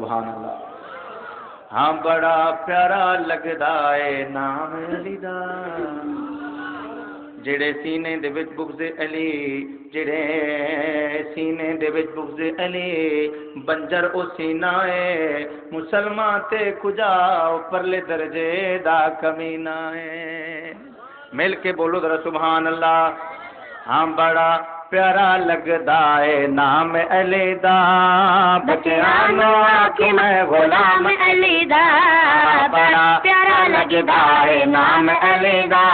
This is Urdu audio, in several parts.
سبحان اللہ. ہاں بڑا پیارا لگدا ہے نام علی دا جڑے سینے دے وچ بغض علی جڑے سینے دے وچ بغض علی بنجر او سینہ ہے مسلمان تے کجا پرلے درجے دا کمینہ ہے. مل کے بولو ذرا سبحان اللہ. ہاں بڑا پیارا لگدا ہے نام علی دا بچیاں نو آکھی میں غلام علی دا بڑا پیارا لگدا ہے نام علی دا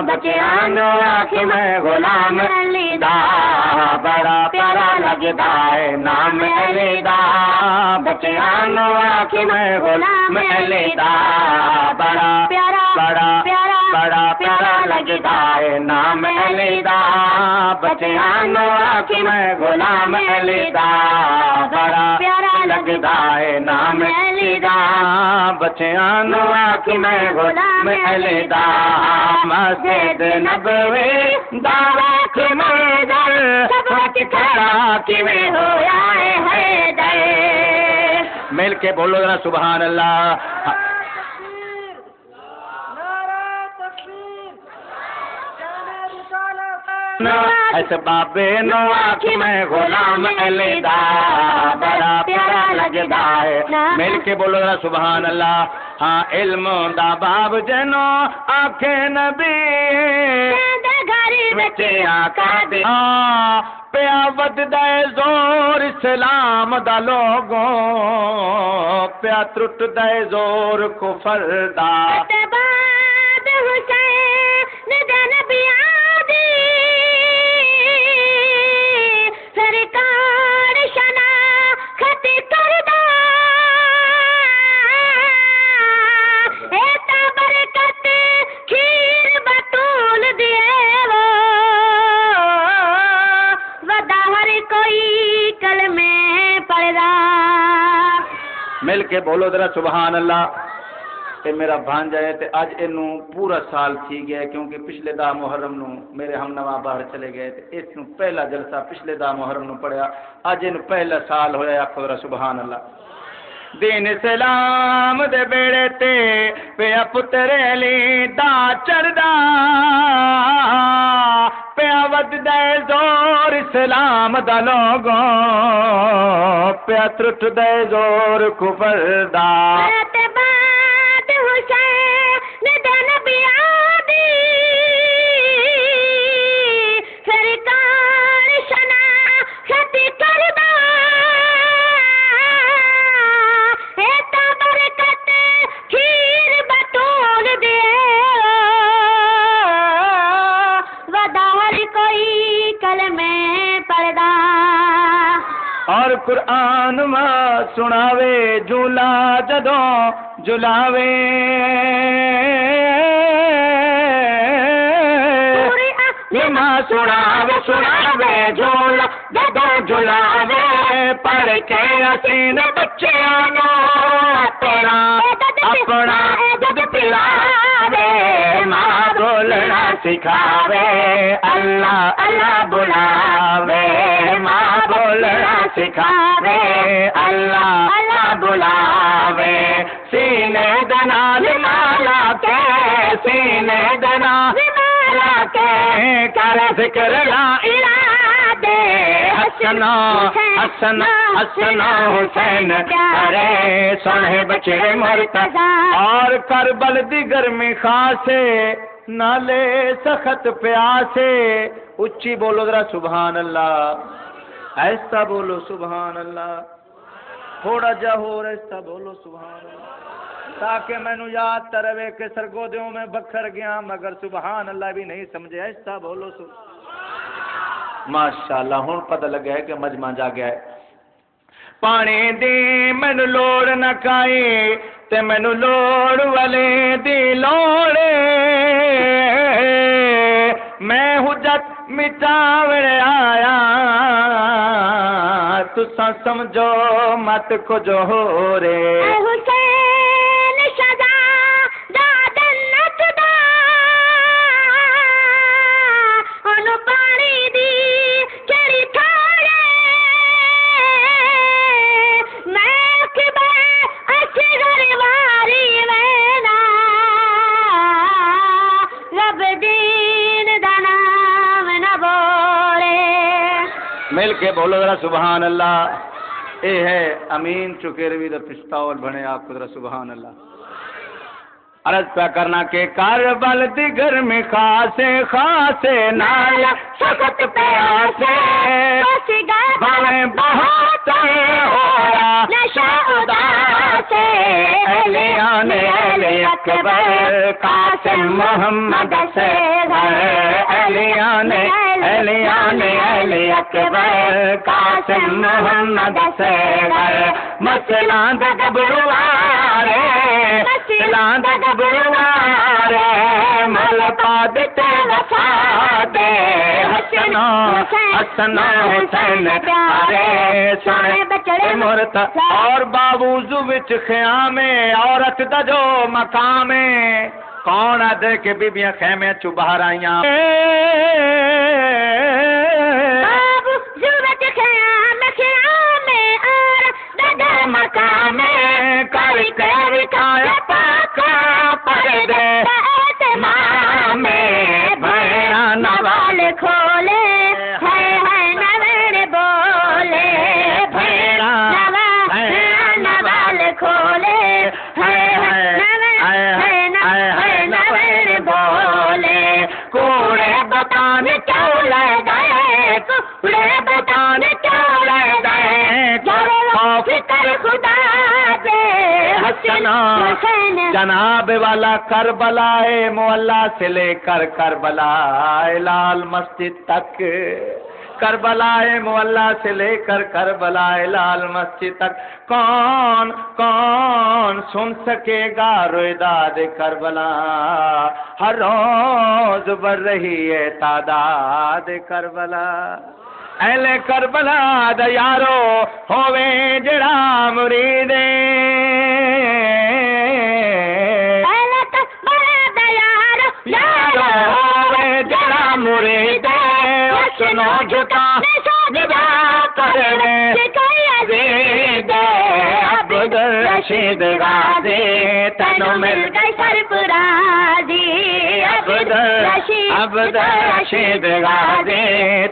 بچیاں نو آکھی میں غلام علی دا بڑا پیارا لگدا ہے نام علی دا بچیاں نو آکھی میں غلام علی دا بڑا پیارا بڑا پیارا لگدا ہے نام علی دا بچیاں نو آکھی میں غلام علی دا بڑا پیارا لگدا ہے نام علی دا بچیاں نو آکھی میں غلام علی دا مسجد نبوی دا ویکھ منظر سب کھڑا کیویں ہویا ہے حیدر. مل کے بولو ذرا سبحان اللہ. ایسے بابے نو آکھی میں غلام علی دا بڑا پیارا لگدا ہے. مل کے بولو ذرا سبحان اللہ. ہاں علم دا باب جنو آکھے نبی گھر وچ آقا دے پیا وددا زور اسلام دا لوگوں پیا ٹرٹدا زور کفر دا بعد حسین دے نبی سرکار شناخت کردہ ایتا برکت کھیر بطول دیے وہ ودا ہر کوئی کلمے پڑھدا. مل کے بولو ذرا سبحان اللہ. تے میرا بھانجا ہے تے اج اینو پورا سال تھی گیا کیونکہ پچھلے دا محرم نو میرے ہم نواں باہر چلے گئے تے اس نو پہلا جلسہ پچھلے دا محرم نو پڑھیا اج اینو پہلا سال ہویا. آکھو ذرا سبحان اللہ. دین اسلام دے بیڑے تے پیا پتر علی دا چڑھدا پیا وددا زور اسلام دا لوگوں پیا ٹرٹدا زور کفر دا. اور قرآن ماں سناوے جھولا جدوں جھلاوے ماں سناوے جھولا جدوں جھلاوے پڑھ کے اسین بچیاں نو اپنا دودھ پلاوے ماں بولنا سکھاوے اللہ اللہ بلاوے ماں بولنا سکھاوے اللہ اللہ بلاوے سینے دنال مالا کے سینے دنال مالا کے کر ذکر لا الہ دے حسنا حسن حسن حسین ارے سنے بچے مرتضی اور کربل دی گرمی خاصے نالے سخت پیاسے. اچھی بولو ذرا سبحان اللہ. ایسا بولو سبحان اللہ. تھوڑا جا ہو ایسا بولو سبحان اللہ تاکہ مینو یاد تروے کہ سرگودیوں میں بکھر گیا مگر سبحان اللہ بھی نہیں سمجھے. ایسا بولو ماشاءاللہ. ہوں پتہ لگا ہے کہ مجمع جا گیا ہے. پانی دی مینو لوڑ نہ کائی تے مینو لوڑ والے دی لوڑ میں حجت مٹاوڑ آیا تساں سمجھو مت کچھ ہو رے. حسین شہزادہ جنت دا اونوں پانی دی کیڑی تھاڑے میں مل کے بولو ذرا سبحان اللہ. اے ہے امین چکیروی دا پستول بنے آپ کو ذرا سبحان اللہ. عرض پہ کرنا کہ کربل دیگر میں خاصے خاصے نال سخت پیاسے بھلے بہت ہوا نشہ اداسے اہلیان اہل اکبر قاسم محمد سے اہلیان اہل اکبر قاسم محمد سے مسئلہ دا گبروارے مسئلہ دا گبروارے ملکا دیتے وفا دے حسن حسین پیارے سونے بچڑے مرتا اور باوضو وچ خیامے عورت دا جو مقام کون آدھے کہ بیبیاں خیمے چو باہر آئیاں باوضو وچ خیامے عورت دا مقام کر کے وکھایا پاکا پردے اہتمام بھیرا نوال کھولے ہے نوال بولے بھیرا نوال کھولے ہے نوال بولے کوڑے بتان کیوں لے گئے کوڑے بتان کیوں لے گئے فکر خدا دے حسنا جناب والا کربلا مولا سے لے کر کربلا لال مسجد تک کربلا مولا سے لے کر کربلا لال مسجد تک کون کون سن سکے گا رویداد کربلا ہر روز بڑھ رہی ہے تعداد کربلا اہل کربلا دا یارو ہووے جڑا مرید اہل کربلا دا یارو ہووے جڑا مرید سنو جھکا ندا کرے عزیز عبد الرشید غازی تنو مل گئی سرفرازی عبد الرشید غازی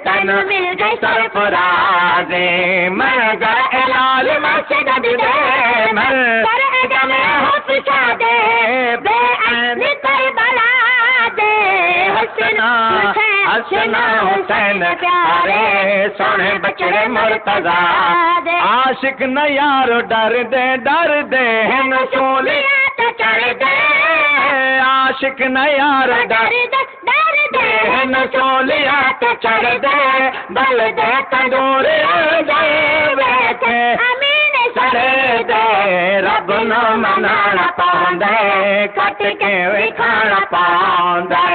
تنو مل گئی سرفرازی مر گئے لال مسجد دے مر گئے میں حفظہ دے بے عین کربلا دے حسنا حسنا حسین پیارے سونے بچڑے مرتضی عاشق نہ یارو ڈر دے ہن سولیات چڑھ دے عاشق نہ یارو ڈر دے ہن سولیات چڑھ دے بل دے تندور دے ویتے امین سڑے دے رب نو منانا پاندے کٹ کے وکھانا پاندے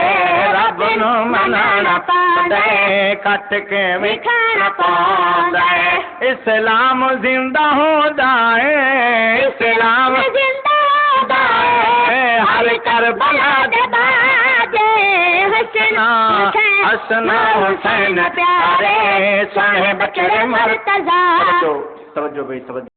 رب نو منانا پاندے کٹ کے وکھانا پاندے اسلام زندہ ہوندا ہے اسلام زندہ ہوندا ہے ہر کربلا دے باجے حسنا حسنا حسین پیارے سونے بچڑے مرتضی توجہ بھائی توجہ